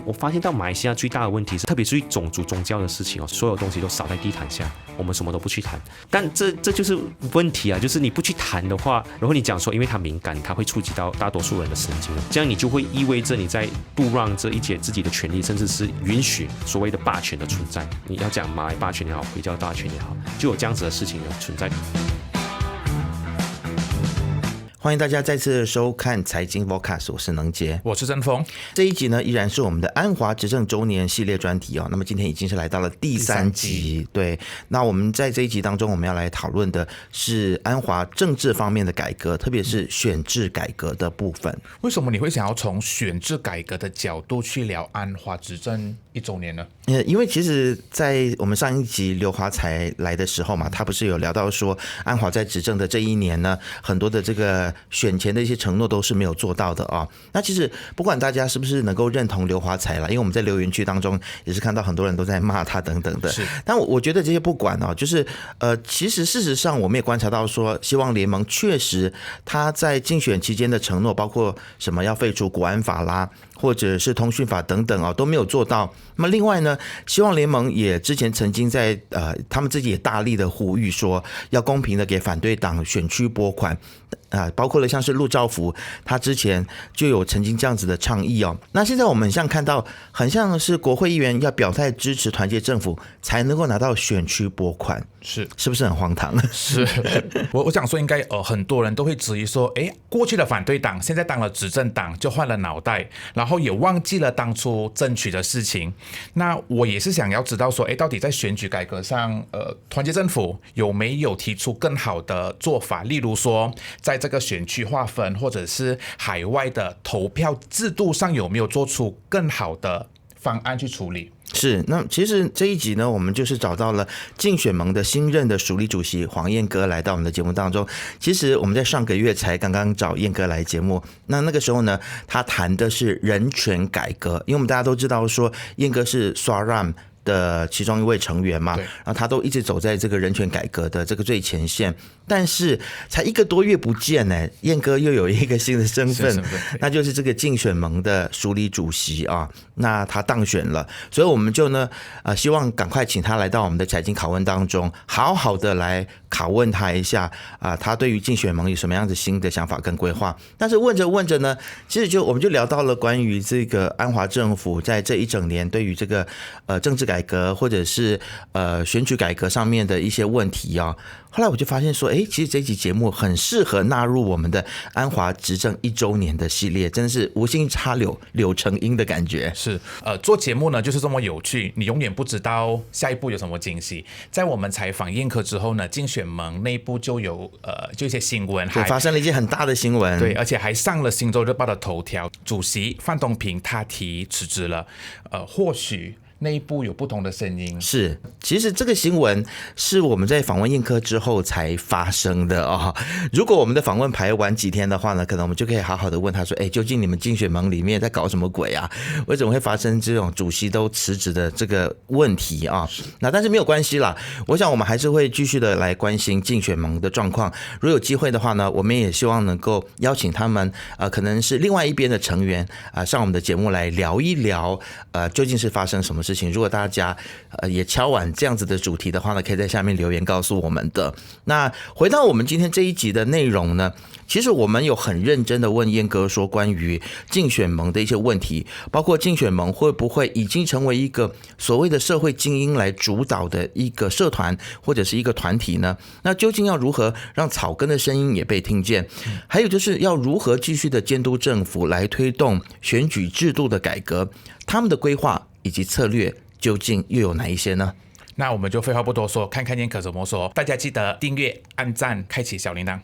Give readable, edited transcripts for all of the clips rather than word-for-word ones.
我发现到马来西亚最大的问题是，特别是种族宗教的事情所有东西都扫在地毯下，我们什么都不去谈。但这就是问题啊，就是你不去谈的话，然后你讲说因为它敏感，它会触及到大多数人的神经，这样你就会意味着你在不让这一些自己的权利，甚至是允许所谓的霸权的存在。你要讲马来霸权也好，回教霸权也好，就有这样子的事情的存在。欢迎大家再次收看财经 Vodcast， 我是能杰，我是曾峰。这一集呢依然是我们的安华执政周年系列专题那么今天已经是来到了第3集。对，那我们在这一集当中，我们要来讨论的是安华政治方面的改革，特别是选制改革的部分。为什么你会想要从选制改革的角度去聊安华执政1周年呢？因为其实在我们上一集刘华才来的时候嘛，他不是有聊到说安华在执政的这一年呢，很多的这个选前的一些承诺都是没有做到的那其实不管大家是不是能够认同刘华才啦，因为我们在留言区当中也是看到很多人都在骂他等等的。但我觉得这些不管就是其实事实上我们也观察到说，希望联盟确实他在竞选期间的承诺，包括什么要废除国安法啦，或者是通讯法等等都没有做到。那么另外呢，希望联盟也之前曾经在他们自己也大力的呼吁说，要公平的给反对党选区拨款包括了像是陆兆福，他之前就有曾经这样子的倡议那现在我们像看到，很像是国会议员要表态支持团结政府，才能够拿到选区拨款，是不是很荒唐？是，我想说应该很多人都会质疑说，过去的反对党现在当了执政党就换了脑袋，然后也忘记了当初争取的事情。那我也是想要知道说，到底在选举改革上，团结政府有没有提出更好的做法？例如说，在这个选区划分或者是海外的投票制度上，有没有做出更好的方案去处理？是，那其实这一集呢，我们就是找到了竞选盟的新任的署理主席黄燕哥来到我们的节目当中。其实我们在上个月才刚刚找燕哥来节目，那个时候呢，他谈的是人权改革，因为我们大家都知道说，燕哥是 SWARAM的其中一位成员嘛，然后他都一直走在这个人权改革的这个最前线，但是才1个多月不见呢，燕哥又有一个新的身份，那就是这个竞选盟的署理主席那他当选了，所以我们就呢希望赶快请他来到我们的财经拷问当中，好好的来拷问他一下他对于竞选盟有什么样子新的想法跟规划。但是问着问着呢，其实我们就聊到了关于这个安华政府在这一整年对于这个政治改革或者是选举改革上面的一些问题后来我就发现说，其实这期节目很适合纳入我们的安华执政1周年的系列，真的是无心插柳成荫的感觉。是，做节目呢就是这么有趣，你永远不知道下一步有什么惊喜。在我们采访燕科之后呢，竞选盟内部就有就一些新闻，对，发生了一件很大的新闻，对，而且还上了《星洲日报》的头条。主席范东平他提辞职了，或许内部有不同的声音。是，其实这个新闻是我们在访问燕科之后才发生的如果我们的访问排晚几天的话呢，可能我们就可以好好的问他说，究竟你们竞选盟里面在搞什么鬼啊？为什么会发生这种主席都辞职的这个问题那但是没有关系啦，我想我们还是会继续的来关心竞选盟的状况。如果有机会的话呢，我们也希望能够邀请他们可能是另外一边的成员上我们的节目来聊一聊究竟是发生什么事情。如果大家也敲碗这样子的主题的话呢，可以在下面留言告诉我们的。那回到我们今天这一集的内容呢，其实我们有很认真的问燕哥说，关于竞选盟的一些问题，包括竞选盟会不会已经成为一个所谓的社会精英来主导的一个社团或者是一个团体呢？那究竟要如何让草根的声音也被听见？还有就是要如何继续的监督政府来推动选举制度的改革？他们的规划以及策略究竟又有哪一些呢？那我们就废话不多说，看看燕可怎么说。大家记得订阅、按赞、开启小铃铛。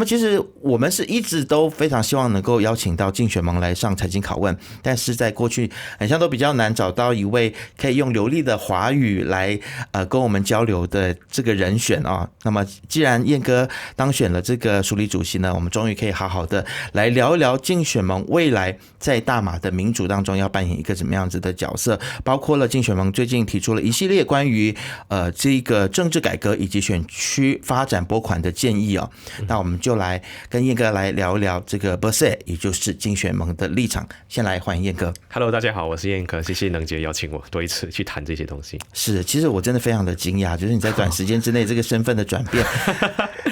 那么其实我们是一直都非常希望能够邀请到竞选盟来上财经拷问，但是在过去好像都比较难找到一位可以用流利的华语来跟我们交流的这个人选啊。那么既然燕哥当选了这个署理主席呢，我们终于可以好好的来聊一聊竞选盟未来在大马的民主当中要扮演一个怎么样子的角色，包括了竞选盟最近提出了一系列关于这个政治改革以及选区发展拨款的建议哦。那我们就来跟燕哥来聊一聊这个 Bersih， 也就是竞选盟的立场。先来欢迎燕哥。Hello， 大家好，我是燕哥，谢谢能杰邀请我多一次去谈这些东西。是，其实我真的非常的惊讶，就是你在短时间之内这个身份的转变。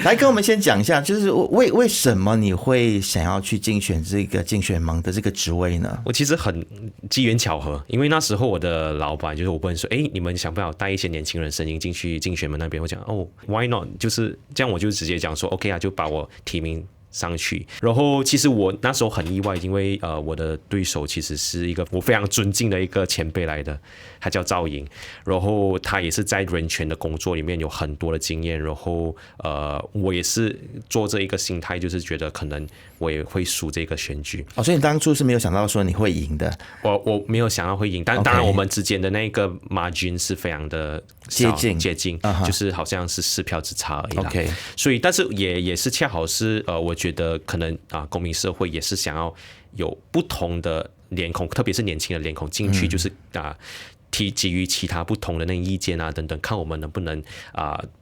来跟我们先讲一下，就是为什么你会想要去竞选这个竞选盟的这个职位呢？我其实很机缘巧合，因为那时候我的老板就是我问说，你们想不想带一些年轻人声音进去竞选盟那边？我讲why not？ 就是这样，我就直接讲说 OK 啊，就把我提名上去。然后其实我那时候很意外，因为我的对手其实是一个我非常尊敬的一个前辈来的，他叫赵莹，然后他也是在人权的工作里面有很多的经验，然后我也是做这一个心态，就是觉得可能我也会输这个选举。所以你当初是没有想到说你会赢的。我没有想到会赢，但当然我们之间的那个 margin 是非常的接近，就是好像是4票之差而已啦。OK， 所以但是也是恰好是我觉得可能公民社会也是想要有不同的脸孔，特别是年轻的脸孔进去，就是给予其他不同的那意见啊等等，看我们能不能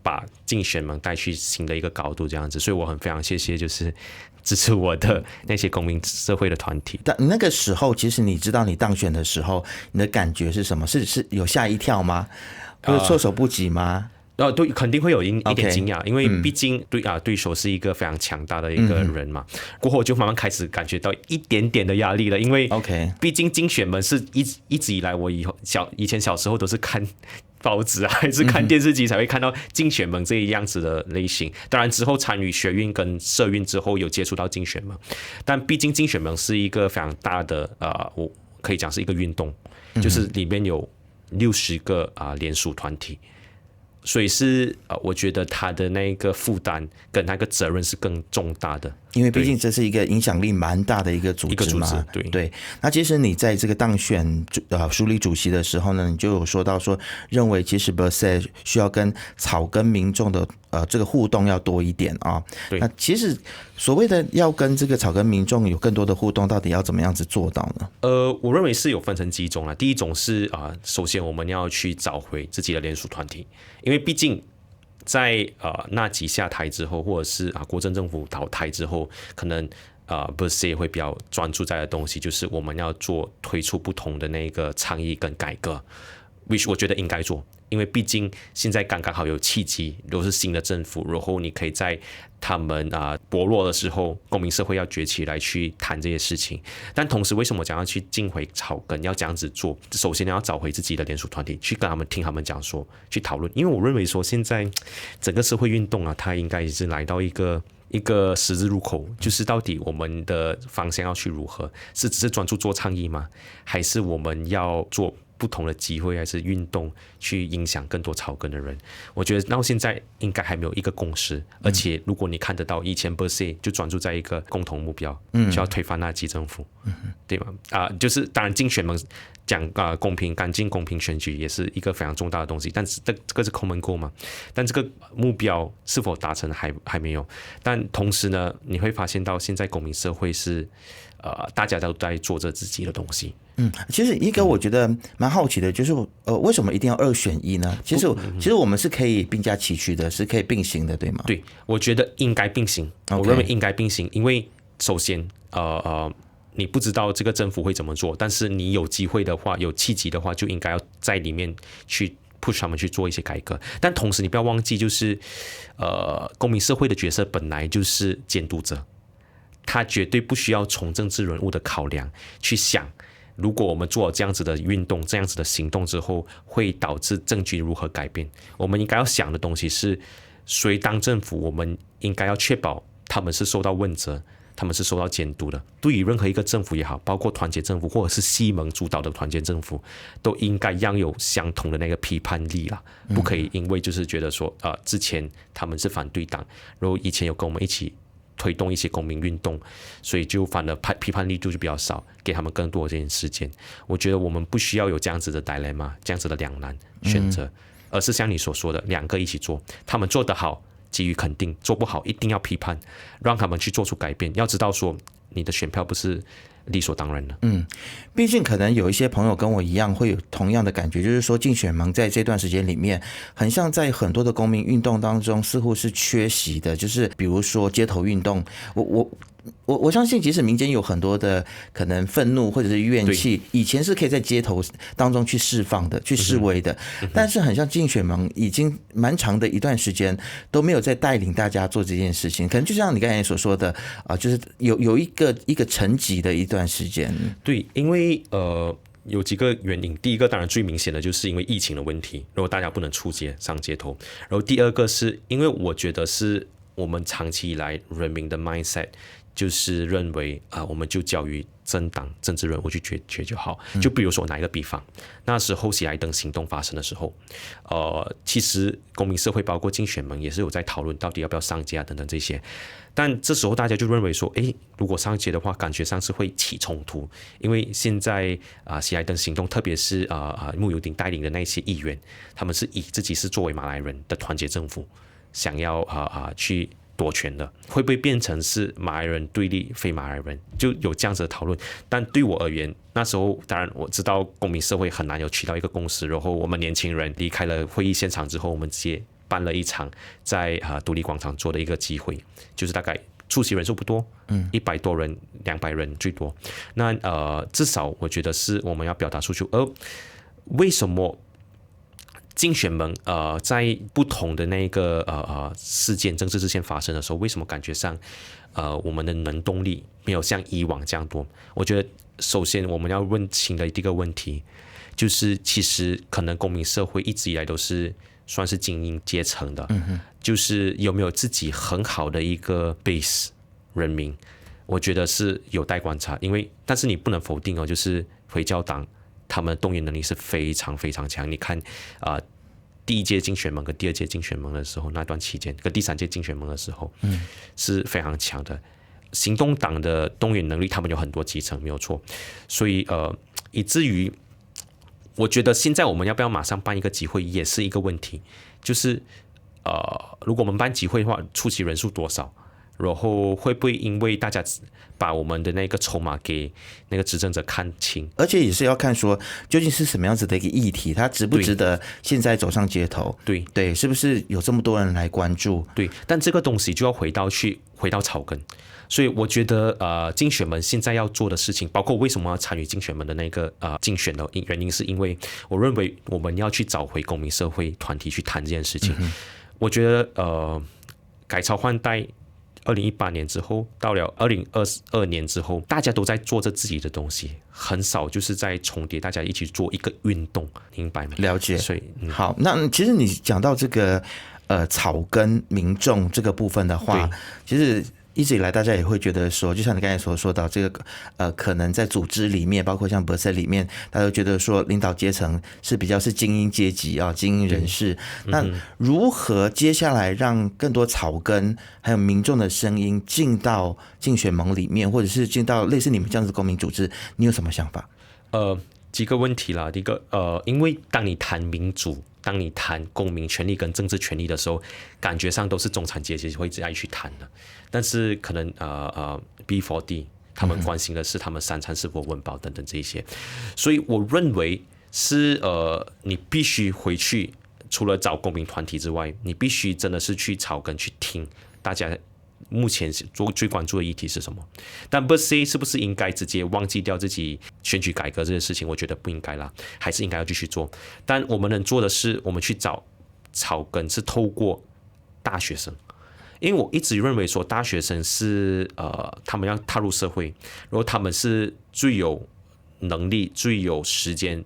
把竞选盟带去新的一个高度这样子。所以我非常谢谢就是支持我的那些公民社会的团体。但那个时候其实你知道你当选的时候你的感觉是什么？是有吓一跳吗？或者措手不及吗？对，肯定会有一点惊讶，因为毕竟对手是一个非常强大的一个人嘛。过后我就慢慢开始感觉到一点点的压力了，因为毕竟竞选盟是一直以来我以前小时候都是看报纸还是看电视机才会看到竞选盟这样子的类型。当然之后参与学运跟社运之后有接触到竞选盟，但毕竟竞选盟是一个非常大的我可以讲是一个运动，就是里面有60个联署团体。所以是我觉得他的那个负担跟那个责任是更重大的，因为毕竟这是一个影响力蛮大的一个组织嘛。对。那其实你在这个当选署理主席的时候呢，你就有说到说，认为其实 Bersih 需要跟草根民众的这个互动要多一点啊。那其实所谓的要跟这个草根民众有更多的互动，到底要怎么样子做到呢？我认为是有分成几种啦。第一种是首先我们要去找回自己的联署团体，因为毕竟在纳吉下台之后，或者是国政政府倒台之后，可能Bersih 会比较专注在的东西，就是我们要推出不同的那个倡议跟改革 ，which 我觉得应该做。因为毕竟现在刚刚好有契机，如果是新的政府，然后你可以在他们薄弱的时候，公民社会要崛起来去谈这些事情。但同时，为什么讲要去进回草根，要这样子做？首先要找回自己的联署团体，去跟他们听他们讲说，去讨论。因为我认为说，现在整个社会运动它应该也是来到一个十字路口，就是到底我们的方向要去如何？是只是专注做倡议吗？还是我们要做不同的机会，还是运动去影响更多草根的人？我觉得到现在应该还没有一个共识。而且如果你看得到，以前 Bersih 就专注在一个共同目标，就要推翻纳吉政府，对吗？就是当然竞选盟讲公平、干净、公平选举也是一个非常重大的东西，但是这个是 common goal 嘛？但这个目标是否达成还没有。但同时呢，你会发现到现在公民社会是大家都在做着自己的东西。其实一个我觉得蛮好奇的，就是为什么一定要2选1呢？其实我们是可以并驾齐驱的，是可以并行的，对吗？对，我觉得应该并行。我认为应该并行，因为首先你不知道这个政府会怎么做，但是你有机会的话，有契机的话，就应该要在里面去 push 他们去做一些改革。但同时你不要忘记，就是公民社会的角色本来就是监督者，他绝对不需要从政治人物的考量去想，如果我们做了这样子的运动、这样子的行动之后，会导致政局如何改变。我们应该要想的东西是，谁当政府，我们应该要确保他们是受到问责，他们是受到监督的。对于任何一个政府也好，包括团结政府或者是西盟主导的团结政府，都应该要有相同的那个批判力啦，不可以因为就是觉得说之前他们是反对党，然后以前有跟我们一起推动一些公民运动，所以就反而批判力度就比较少，给他们更多的这件时间。我觉得我们不需要有这样子的 dilemma， 这样子的两难选择，而是像你所说的两个一起做，他们做得好给予肯定，做不好一定要批判，让他们去做出改变。要知道说你的选票不是理所当然的。毕竟可能有一些朋友跟我一样会有同样的感觉，就是说竞选盟在这段时间里面，很像在很多的公民运动当中似乎是缺席的，就是比如说街头运动，我相信，即使民间有很多的可能愤怒或者是怨气，以前是可以在街头当中去释放的、去示威的，但是很像竞选盟已经蛮长的一段时间都没有在带领大家做这件事情，可能就像你刚才所说的就是有一个沉寂的一段时间。对，因为有几个原因，第一个当然最明显的就是因为疫情的问题，然后大家不能出街上街头，然后第二个是因为我觉得是我们长期以来人民的 mindset。就是认为我们就交于政党政治人物去决就好。就比如说拿一个比方，那时候喜来登行动发生的时候，其实公民社会包括竞选盟也是有在讨论到底要不要上街等等这些。但这时候大家就认为说，如果上街的话，感觉上是会起冲突，因为现在喜来登行动，特别是慕尤丁带领的那些议员，他们是以自己是作为马来人的团结政府，想要去夺权的，会不会变成是马来人对立非马来人，就有这样子的讨论。但对我而言，那时候当然我知道公民社会很难有取到一个共识，然后我们年轻人离开了会议现场之后，我们直接办了一场在独立广场做的一个集会，就是大概出席人数不多，100多人200人最多。那至少我觉得是我们要表达出去。而为什么竞选盟在不同的那个事件政治事件发生的时候，为什么感觉上我们的能动力没有像以往这样多？我觉得首先我们要问清的第一个问题就是，其实可能公民社会一直以来都是算是精英阶层的，就是有没有自己很好的一个 base 人民，我觉得是有待观察。但是你不能否定就是回教党他们的动员能力是非常非常强。你看第一届竞选盟跟第二届竞选盟的时候，那段期间跟第三届竞选盟的时候，是非常强的。行动党的动员能力，他们有很多基层，没有错。所以以至于我觉得现在我们要不要马上办一个集会，也是一个问题。就是如果我们办集会的话，出席人数多少？然后会不会因为大家把我们的那个筹码给那个执政者看清？而且也是要看说究竟是什么样子的一个议题，它值不值得现在走上街头？对，是不是有这么多人来关注？对，但这个东西就要回到草根。所以我觉得竞选们现在要做的事情，包括为什么要参与竞选们的那个竞选的原因，是因为我认为我们要去找回公民社会团体去谈这件事情。我觉得改朝换代。2018年之后，到了2022年之后，大家都在做着自己的东西，很少就是在重叠，大家一起做一个运动，明白吗？了解。所以好，那其实你讲到这个草根民众这个部分的话，其实一直以来大家也会觉得说，就像你刚才所说到这个可能在组织里面，包括像 Bersih 里面，大家都觉得说领导阶层是比较是精英阶级精英人士。那如何接下来让更多草根还有民众的声音进到竞选盟里面，或者是进到类似你们这样子的公民组织，你有什么想法？几个问题啦。第一个因为当你谈民主，当你谈公民权利跟政治权利的时候，感觉上都是中产阶级会再去谈的。但是可能B4D 他们关心的是他们3餐是否温饱等等这些。所以我认为是你必须回去，除了找公民团体之外，你必须真的是去草根去听大家目前最关注的议题是什么。但 Bersih 是不是应该直接忘记掉自己选举改革这件事情？我觉得不应该啦，还是应该要继续做。但我们能做的是，我们去找草根，是透过大学生。因为我一直认为说，大学生是他们要踏入社会，然后他们是最有能力、最有时间、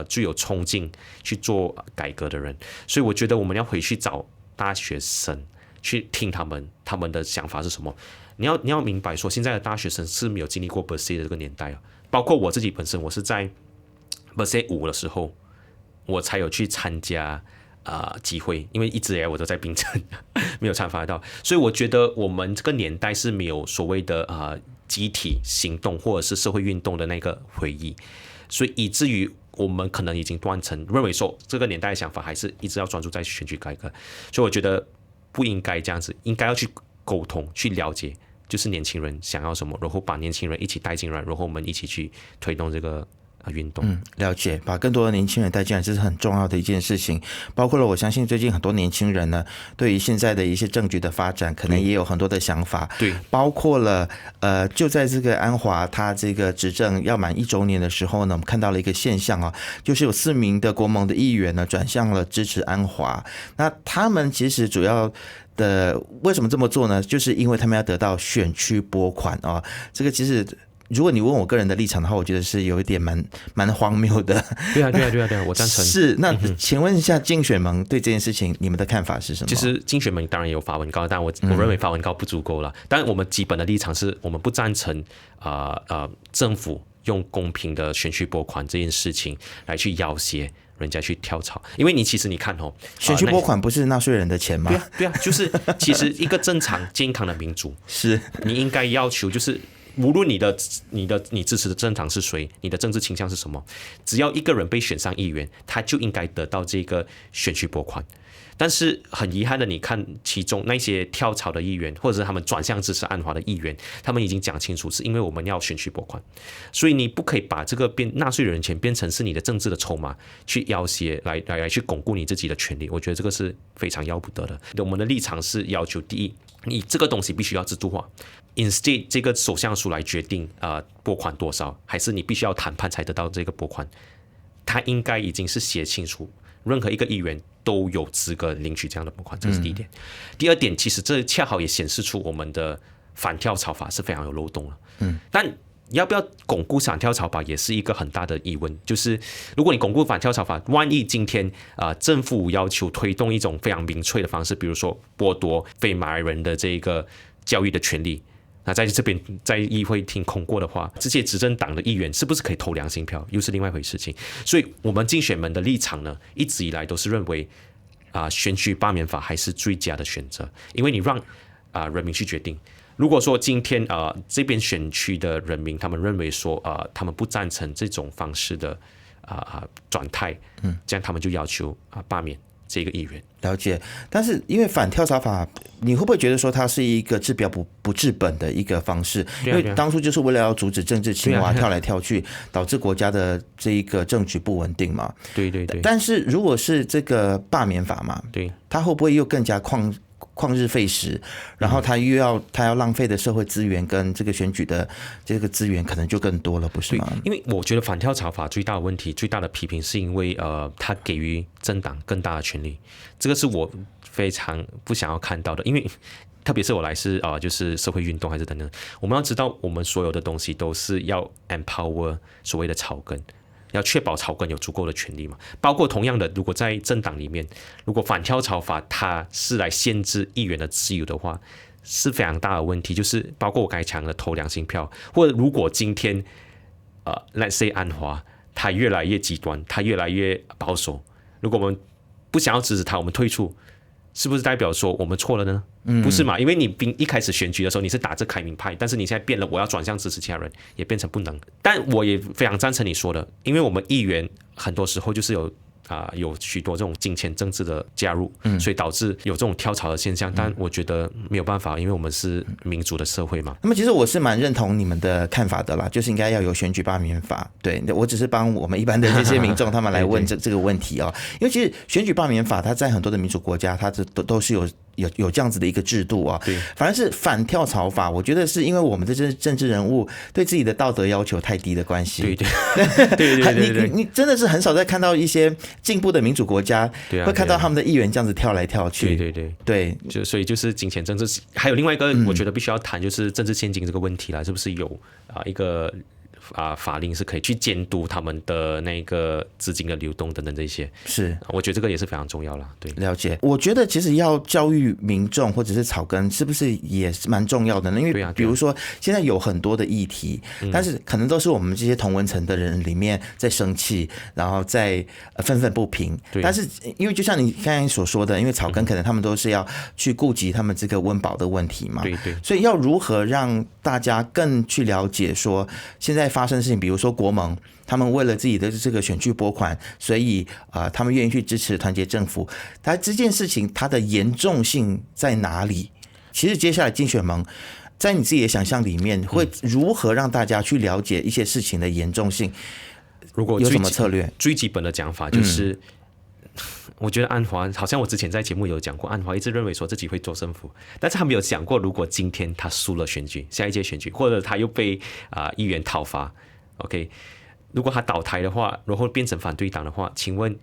最有冲劲去做改革的人。所以我觉得我们要回去找大学生，去听他们的想法是什么。你要明白说，现在的大学生是没有经历过 Bersih 的这个年代，包括我自己本身，我是在 Bersih 5的时候，我才有去参加集会，因为一直以来我都在槟城，没有参发得到。所以我觉得我们这个年代是没有所谓的集体行动或者是社会运动的那个回忆，所以以至于我们可能已经断层，认为说这个年代的想法还是一直要专注在选举改革。所以我觉得不应该这样子，应该要去沟通，去了解，就是年轻人想要什么，然后把年轻人一起带进来，然后我们一起去推动这个运动。了解，把更多的年轻人带进来，这是很重要的一件事情。包括了我相信最近很多年轻人呢，对于现在的一些政局的发展，可能也有很多的想法。对，包括了就在这个安华他这个执政要满1周年的时候呢，我们看到了一个现象啊，就是有4名的国盟的议员呢转向了支持安华。那他们其实主要的为什么这么做呢？就是因为他们要得到选区拨款啊。这个其实如果你问我个人的立场的话，我觉得是有一点蛮荒谬的。对啊，我赞成。是，那请问一下竞选盟对这件事情你们的看法是什么？其实竞选盟当然也有发文告，但我认为发文告不足够了。当然，我们基本的立场是我们不赞成政府用公平的选区拨款这件事情来去要挟人家去跳槽，因为你其实你看选区拨款不是纳税人的钱吗？对啊，就是其实一个正常健康的民主，是你应该要求就是。无论你支持的政党是谁，你的政治倾向是什么，只要一个人被选上议员，他就应该得到这个选区拨款。但是很遗憾的，你看其中那些跳槽的议员，或者是他们转向支持安华的议员，他们已经讲清楚，是因为我们要选区拨款，所以你不可以把这个纳税人钱变成是你的政治的筹码，去要挟来去巩固你自己的权利。我觉得这个是非常要不得的。我们的立场是要求，第一，你这个东西必须要制度化。Instead， 这个首相署来决定拨款多少，还是你必须要谈判才得到这个拨款？他应该已经是写清楚，任何一个议员都有资格领取这样的拨款，这是第一点。第二点，其实这恰好也显示出我们的反跳槽法是非常有漏洞了。但要不要巩固反跳槽法也是一个很大的疑问。就是如果你巩固反跳槽法，万一今天政府要求推动一种非常民粹的方式，比如说剥夺非马来人的这个教育的权利。那在这边在议会厅通过的话，这些执政党的议员是不是可以投良心票，又是另外一回事情。所以我们竞选盟的立场呢，一直以来都是认为选举罢免法还是最佳的选择，因为你让人民去决定。如果说今天这边选区的人民他们认为说他们不赞成这种方式的转态，这样他们就要求罢免这个议员。了解，但是因为反跳槽法，你会不会觉得说它是一个治标不治本的一个方式？因为当初就是为了要阻止政治青蛙跳来跳去，导致国家的这一个政局不稳定嘛。对。但是如果是这个罢免法嘛，对，它会不会又更加旷日费时，然后他要浪费的社会资源跟这个选举的这个资源可能就更多了，不是吗？因为我觉得反跳槽法最大的问题、最大的批评是因为他给予政党更大的权利，这个是我非常不想要看到的。因为特别是我来自就是社会运动还是等等，我们要知道我们所有的东西都是要 empower 所谓的草根。要确保草根有足够的权利嘛？包括同样的，如果在政党里面，如果反跳槽法它是来限制议员的自由的话，是非常大的问题。就是包括我刚才讲的投良心票，或者如果今天let's say 安华他越来越极端，他越来越保守，如果我们不想要支持他，我们退出，是不是代表说我们错了呢？不是嘛？因为你一开始选举的时候你是打着开明派，但是你现在变了，我要转向支持其他人，也变成不能。但我也非常赞成你说的，因为我们议员很多时候就是有许多这种金钱政治的加入，所以导致有这种跳槽的现象。但我觉得没有办法，因为我们是民主的社会嘛。那么其实我是蛮认同你们的看法的啦，就是应该要有选举罢免法。对，我只是帮我们一般的这些民众他们来问这个问题哦。因为其实选举罢免法它在很多的民主国家它都是有这样子的一个制度啊，反而是反跳槽法，我觉得是因为我们这些政治人物对自己的道德要求太低的关系。对，你真的是很少在看到一些进步的民主国家会看到他们的议员这样子跳来跳去。对，所以就是金钱政治，还有另外一个我觉得必须要谈就是政治现金这个问题啦，是不是有一个法令是可以去监督他们的那个资金的流动等等这些。是，我觉得这个也是非常重要啦。对，了解。我觉得其实要教育民众或者是草根，是不是也是蛮重要的呢？因为比如说现在有很多的议题，但是可能都是我们这些同温层的人里面在生气，然后在愤愤不平。但是因为就像你刚才所说的，因为草根可能他们都是要去顾及他们这个温饱的问题嘛，对对，所以要如何让大家更去了解说现在发生的事情，比如说国盟他们为了自己的这个选区拨款，所以他们愿意去支持团结政府。他这件事情它的严重性在哪里？其实接下来竞选盟在你自己的想象里面，会如何让大家去了解一些事情的严重性？如果有什么策略？最基本的讲法就是。我觉得安华好像我之前在节目有讲过，安华一直认为说自己会做政府，但是他没有想过，如果今天他输了选举，下一届选举，或者他又被议员讨伐 ，OK， 如果他倒台的话，然后变成反对党的话，请问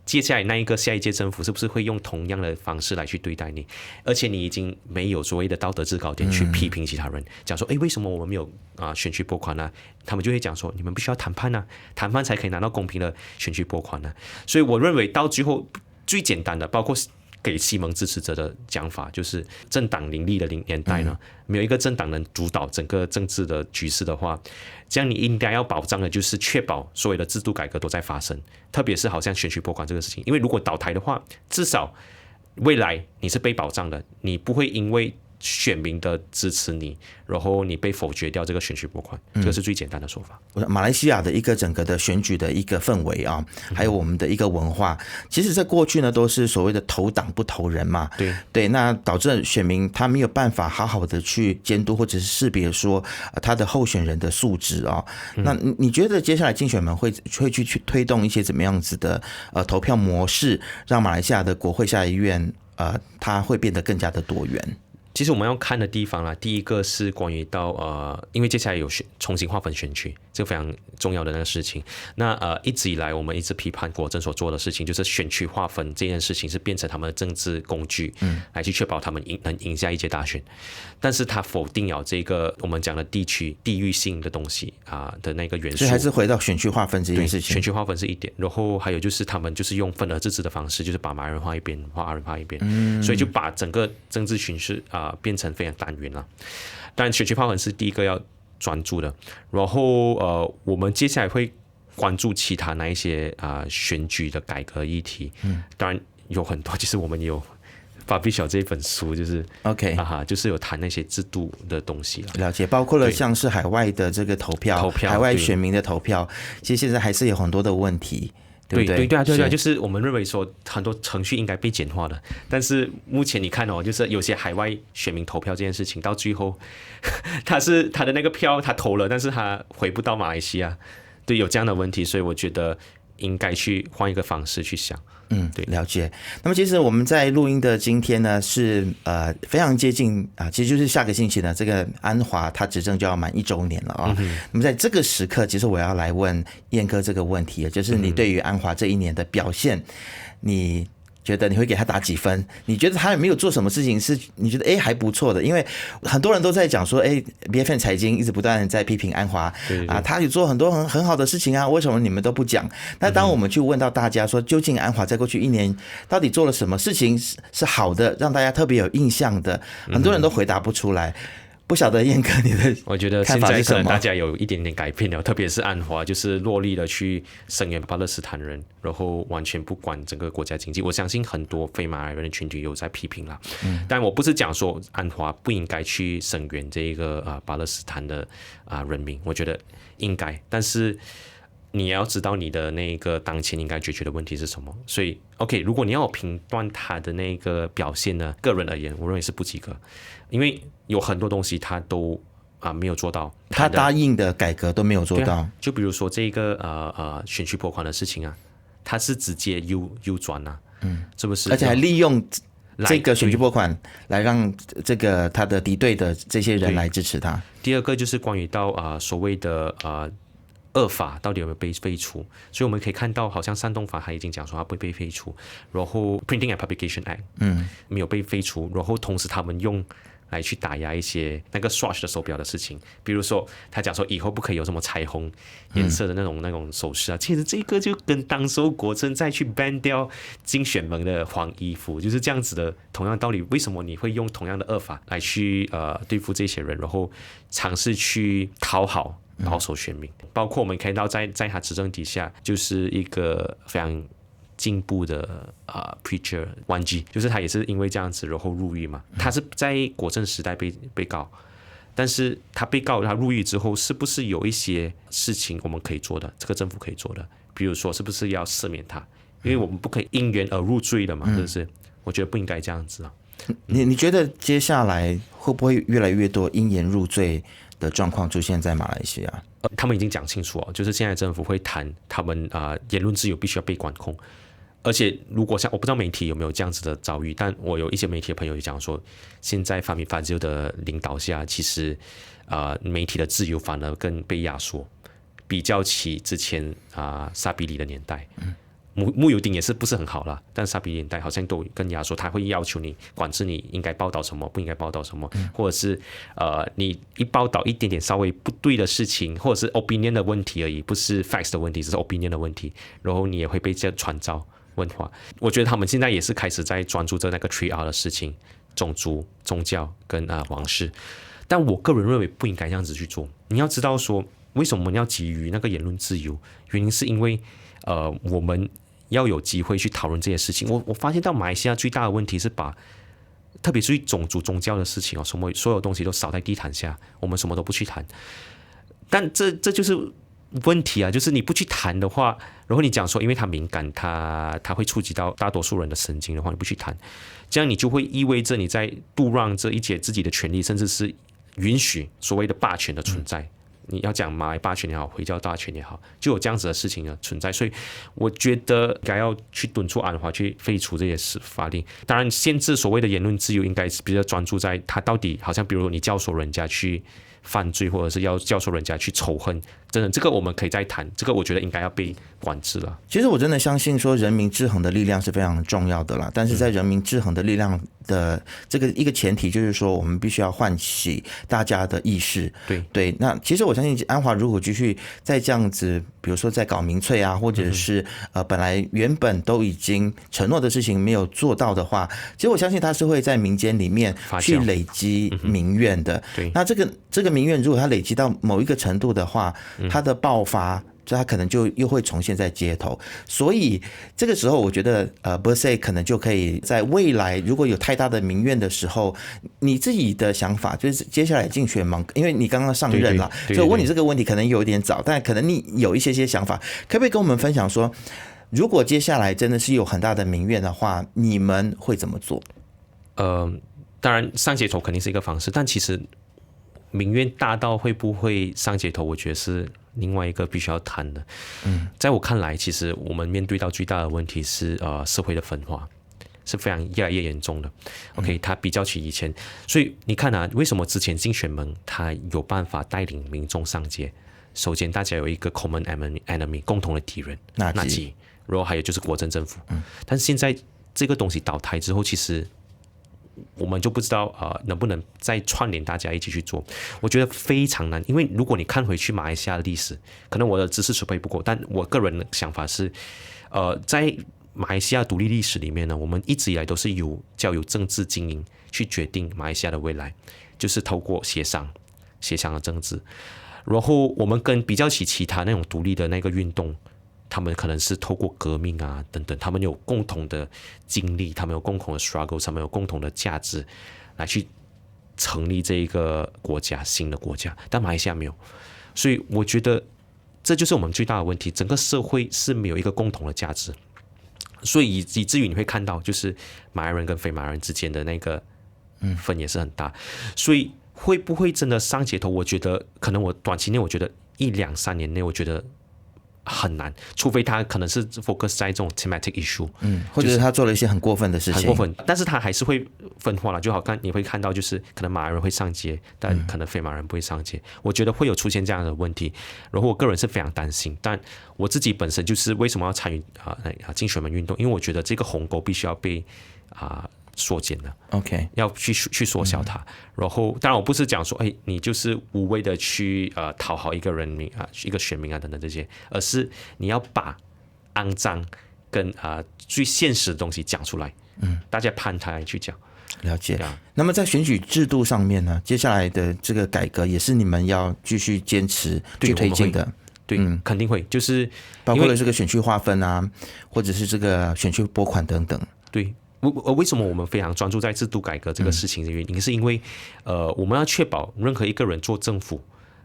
接下来那一个下一届政府是不是会用同样的方式来去对待你？而且你已经没有所谓的道德制高点去批评其他人，讲说，为什么我们没有选区拨款呢？他们就会讲说，你们必须要谈判啊，谈判才可以拿到公平的选区拨款呢。所以我认为到最后最简单的，包括给西蒙支持者的讲法，就是政党林立的年代呢，没有一个政党能主导整个政治的局势的话，这样你应该要保障的就是确保所有的制度改革都在发生，特别是好像选区拨款这个事情，因为如果倒台的话，至少未来你是被保障的，你不会因为选民的支持你，然后你被否决掉这个选区拨款，这个是最简单的说法。马来西亚的一个整个的选举的一个氛围啊，还有我们的一个文化，其实在过去呢都是所谓的投党不投人嘛，对，那导致选民他没有办法好好的去监督或者是识别说他的候选人的素质啊。那你觉得接下来竞选们会去推动一些怎么样子的投票模式，让马来西亚的国会下议院它会变得更加的多元？其实我们要看的地方啦，第一个是关于到因为接下来有重新划分选区，这个非常重要的那个事情。那一直以来我们一直批判国政所做的事情，就是选区划分这件事情是变成他们的政治工具，来去确保他们能赢下一届大选。但是他否定了这个我们讲的地域性的东西的那个元素，所以还是回到选区划分这件事情。选区划分是一点，然后还有就是他们就是用分而治之的方式，就是把马来人划一边，把阿人划一边，所以就把整个政治群势变成非常单元了。当然，选区划分是第一个要专注的，然后我们接下来会关注其他那一些选举的改革议题。当然有很多，就是我们有发比小这一本书，就是 OK 就是有谈那些制度的东西了。了解，包括了像是海外的这个投票海外选民的投票，其实现在还是有很多的问题。对啊，就是我们认为说很多程序应该被简化的，但是目前你看就是有些海外选民投票这件事情，到最后他的那个票他投了，但是他回不到马来西亚，对，有这样的问题，所以我觉得应该去换一个方式去想。对，了解。那么其实我们在录音的今天呢，是非常接近其实就是下个星期呢，这个安华他执政就要满1周年了啊。那么在这个时刻，其实我要来问燕哥这个问题，就是你对于安华这一年的表现，你觉得你会给他打几分？你觉得他有没有做什么事情是你觉得还不错的？因为很多人都在讲说BFM 财经一直不断在批评安华他有做很多很好的事情啊，为什么你们都不讲？那当我们去问到大家说，究竟安华在过去1年到底做了什么事情是好的，让大家特别有印象的，很多人都回答不出来。不晓得燕哥你的我觉得现在可能大家有一点点改变了，特别是安华就是落力的去声援巴勒斯坦人，然后完全不管整个国家经济。我相信很多非马来人的群体有在批评啦，但我不是讲说安华不应该去声援这个巴勒斯坦的人民，我觉得应该，但是你也要知道你的那个当前应该解决的问题是什么。所以 OK， 如果你要评断他的那个表现呢，个人而言我认为是不及格，因为有很多东西他都没有做到，他答应的改革都没有做到。就比如说这个选区拨款的事情他是直接右转是不是？而且还利用这个选区拨款来让这个他的敌对的这些人来支持他。第二个就是关于到所谓的恶法到底有没有被废除，所以我们可以看到好像煽动法他已经讲说他不会被废除，然后 Printing and Publication Act 没有被废除，然后同时他们用来去打压一些那个 Swatch 的手表的事情，比如说他讲说以后不可以有什么彩虹颜色的那种首饰啊，其实这个就跟当时候国珍再去 ban 掉金选盟的黄衣服就是这样子的同样道理。为什么你会用同样的恶法来去对付这些人，然后尝试去讨好保守选民？包括我们看到在他执政底下，就是一个非常进步的preacher 万基，就是他也是因为这样子然后入狱嘛。他是在国政时代被告，但是他被告他入狱之后，是不是有一些事情我们可以做的，这个政府可以做的？比如说是不是要赦免他？因为我们不可以因缘而入罪的嘛，是不是？我觉得不应该这样子啊。你觉得接下来会不会越来越多因言入罪的状况出现在马来西亚？他们已经讲清楚哦，就是现在政府会谈他们言论自由必须要被管控。而且如果像我不知道媒体有没有这样子的遭遇，但我有一些媒体的朋友也讲说，现在法米法兹的领导下，其实媒体的自由反而更被压缩，比较起之前沙比里的年代。穆尤丁也是不是很好啦，但沙比年代好像都更压缩，他会要求你管制你应该报道什么，不应该报道什么，或者是你一报道一点点稍微不对的事情，或者是 opinion 的问题而已，不是 facts 的问题，只是 opinion 的问题，然后你也会被这样传召问话。我觉得他们现在也是开始在专注着那个 3R 的事情，种族、宗教跟王室。但我个人认为不应该这样子去做。你要知道说，为什么我们要给予那个言论自由？原因是因为我们要有机会去讨论这些事情。我发现到马来西亚最大的问题是把，特别是种族宗教的事情所有东西都扫在地毯下，我们什么都不去谈。但这就是问题啊，就是你不去谈的话，然后你讲说因为它敏感，它会触及到大多数人的神经的话，你不去谈，这样你就会意味着你在杜让这一些自己的权利，甚至是允许所谓的霸权的存在。你要讲马来霸权也好，回教大权也好，就有这样子的事情的存在。所以我觉得应该要去敦促安华去废除这些法令。当然，限制所谓的言论自由应该是比较专注在他到底，好像比如你教唆人家去犯罪，或者是要教唆人家去仇恨，真的这个我们可以再谈，这个我觉得应该要被管制了。其实我真的相信说人民制衡的力量是非常重要的啦，但是在人民制衡的力量的这个一个前提就是说，我们必须要唤起大家的意识。对，那其实我相信安华如果继续再这样子，比如说在搞民粹啊，或者是本来原本都已经承诺的事情没有做到的话，其实我相信他是会在民间里面去累积民怨的。对，那这个民怨如果他累积到某一个程度的话，他的爆发，所以他可能就又会重现在街头。所以这个时候，我觉得Bersih 可能就可以在未来如果有太大的民怨的时候，你自己的想法就是接下来竞选盟，因为你刚刚上任了，所以我问你这个问题可能有点早，但可能你有一些想法，可不可以跟我们分享说，如果接下来真的是有很大的民怨的话，你们会怎么做？当然上街头肯定是一个方式，但其实民怨大到会不会上街头，我觉得是另外一个必须要谈的。在我看来，其实我们面对到最大的问题是社会的分化是非常越来越严重的。OK， 它比较起以前，所以你看啊，为什么之前竞选盟他有办法带领民众上街？首先，大家有一个 common enemy 共同的敌人，纳吉，然后还有就是国政政府。但是现在这个东西倒台之后，其实我们就不知道能不能再串联大家一起去做，我觉得非常难。因为如果你看回去马来西亚的历史，可能我的知识储备不够，但我个人的想法是，在马来西亚独立历史里面呢，我们一直以来都是交由政治精英去决定马来西亚的未来，就是透过协商的政治。然后我们跟比较起其他那种独立的那个运动，他们可能是透过革命啊等等，他们有共同的经历，他们有共同的 struggle， 他们有共同的价值来去成立这一个国家，新的国家。但马来西亚没有，所以我觉得这就是我们最大的问题，整个社会是没有一个共同的价值，所以以至于你会看到，就是马来人跟非马来人之间的那个分也是很大。所以会不会真的上街头？我觉得可能我短期内，我觉得1、2、3年内，我觉得很难，除非他可能是 focus 在这种 thematic issue，或者是他做了一些很过分的事情，很过分，但是他还是会分化了。就好看你会看到，就是可能马来人会上街，但可能非马来人不会上街。我觉得会有出现这样的问题，然后我个人是非常担心。但我自己本身就是为什么要参与竞选盟运动，因为我觉得这个鸿沟必须要被缩减的。OK， 要去缩小它。然后，当然我不是讲说，哎，你就是无谓的去讨好一个人民啊，一个选民啊等等这些，而是你要把肮脏跟最现实的东西讲出来，大家摊开去讲。了解。那么在选举制度上面呢，接下来的这个改革也是你们要继续坚持去推进的。对，肯定会，就是包括了这个选区划分啊，或者是这个选区拨款等等。对。为什么我们非常专注在制度改革这个事情的原因，是因为我们要确保任何一个人做政府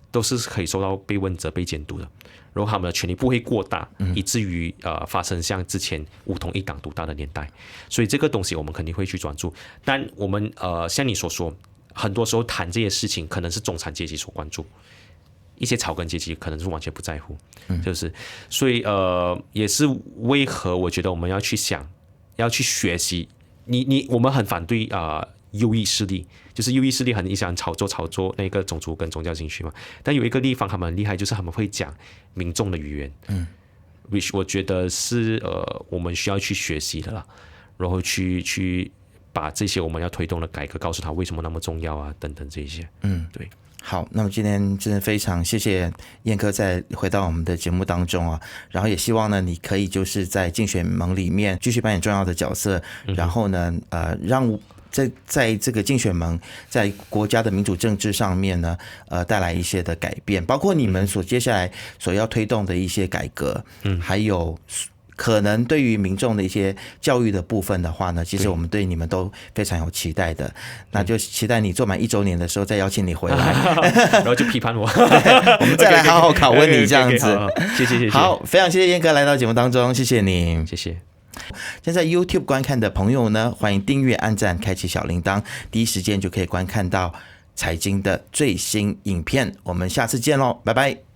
都是可以受到被问责、被监督的，然后他们的权力不会过大，以至于发生像之前武统一党独大的年代。所以这个东西我们肯定会去专注。但我们像你所说，很多时候谈这些事情，可能是中产阶级所关注。一些草根阶级可能是完全不在乎，就是所以也是为何我觉得我们要去想。要去学习，我们很反对右翼势力，就是右翼势力很想炒作那个种族跟宗教情绪嘛。但有一个地方他们很厉害，就是他们会讲民众的语言，which 我觉得是我们需要去学习的啦，然后去把这些我们要推动的改革告诉他为什么那么重要啊，等等这些，对。好，那么今天真的非常谢谢燕哥再回到我们的节目当中啊，然后也希望呢你可以就是在竞选盟里面继续扮演重要的角色，然后呢让在这个竞选盟在国家的民主政治上面呢带来一些的改变，包括你们接下来所要推动的一些改革，还有可能对于民众的一些教育的部分的话呢，其实我们对你们都非常有期待的。那就期待你做满1周年的时候再邀请你回来，然后就批判我，我们再来好好拷问你这样子。谢谢。好，非常谢谢燕哥来到节目当中，谢谢你，谢谢。现在 YouTube 观看的朋友呢，欢迎订阅、按赞、开启小铃铛，第一时间就可以观看到财经的最新影片。我们下次见喽，拜拜。